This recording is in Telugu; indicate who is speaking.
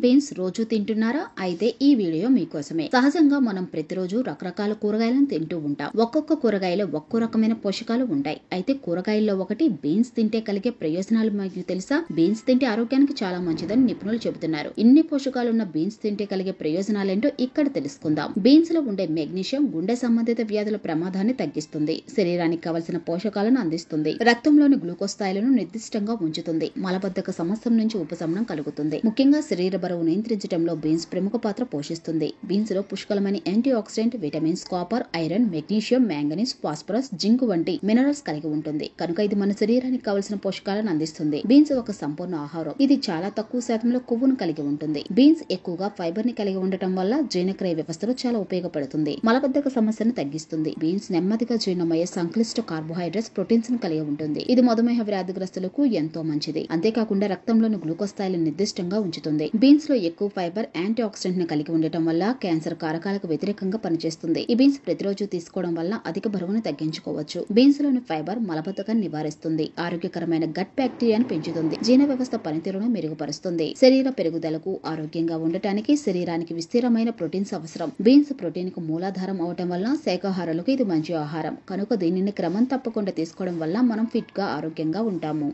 Speaker 1: బీన్స్ రోజు తింటున్నారా? అయితే ఈ వీడియో మీకోసమే. సహజంగా మనం ప్రతిరోజు రకరకాల కూరగాయలను తింటూ ఉంటాం. ఒక్కొక్క కూరగాయలో ఒక్కో రకమైన పోషకాలు ఉంటాయి. అయితే కూరగాయల్లో ఒకటి బీన్స్ తింటే కలిగే ప్రయోజనాలు మీకు తెలుసా? బీన్స్ తింటే ఆరోగ్యానికి చాలా మంచిదని నిపుణులు చెబుతున్నారు. ఇన్ని పోషకాలున్న బీన్స్ తింటే కలిగే ప్రయోజనాలేంటో ఇక్కడ తెలుసుకుందాం. బీన్స్ లో ఉండే మెగ్నీషియం గుండె సంబంధిత వ్యాధుల ప్రమాదాన్ని తగ్గిస్తుంది. శరీరానికి కావలసిన పోషకాలను అందిస్తుంది. రక్తంలోని గ్లూకోజ్ స్థాయిలను నిర్దిష్టంగా ఉంచుతుంది. మలబద్ధక సమస్య నుంచి ఉపశమనం కలుగుతుంది. ముఖ్యంగా శరీర బరువు నియంత్రించడంలో బీన్స్ ప్రముఖ పాత్ర పోషిస్తుంది. బీన్స్ లో పుష్కలమైన antioxidant, vitamins, copper, iron, magnesium, manganese, phosphorus, zinc వంటి మినరల్స్ కలిగి ఉంటుంది. కనుక ఇది మన శరీరానికి కావలసిన పోషకాలను అందిస్తుంది. బీన్స్ ఒక సంపూర్ణ ఆహారం. ఇది చాలా తక్కువ శాతంలో కొవ్వును కలిగి ఉంటుంది. బీన్స్ ఎక్కువగా ఫైబర్ ని కలిగి ఉండటం వల్ల జీర్ణక్రియ వ్యవస్థలో చాలా ఉపయోగపడుతుంది. మలబద్ధక సమస్యను తగ్గిస్తుంది. బీన్స్ నెమ్మదిగా జీర్ణమయ్యే సంక్లిష్ట కార్బోహైడ్రేట్స్, ప్రోటీన్స్ ని కలిగి ఉంటుంది. ఇది మధుమేహ వ్యాధిగ్రస్తులకు ఎంతో మంచిది. అంతేకాకుండా రక్తంలోని గ్లూకోజ్ స్థాయిలను నిర్దిష్టంగా ఉంచుతుంది. బీన్స్ లో ఎక్కువ ఫైబర్, యాంటీ ఆక్సిడెంట్ ని కలిగి ఉండటం వల్ల క్యాన్సర్ కారకాలకు వ్యతిరేకంగా పనిచేస్తుంది. ఈ బీన్స్ ప్రతిరోజు తీసుకోవడం వల్ల అధిక బరువును తగ్గించుకోవచ్చు. బీన్స్ లోని ఫైబర్ మలబద్ధకాన్ని నివారిస్తుంది. ఆరోగ్యకరమైన గట్ బ్యాక్టీరియాను పెంచుతుంది. జీర్ణ వ్యవస్థ పనితీరును మెరుగుపరుస్తుంది. శరీర పెరుగుదలకు, ఆరోగ్యంగా ఉండటానికి శరీరానికి విస్తీరమైన ప్రోటీన్స్ అవసరం. బీన్స్ ప్రోటీన్ కు మూలాధారం అవటం వల్ల శాకాహారులకు ఇది మంచి ఆహారం. కనుక దీనిని క్రమం తప్పకుండా తీసుకోవడం వల్ల మనం ఫిట్ గా, ఆరోగ్యంగా ఉంటాము.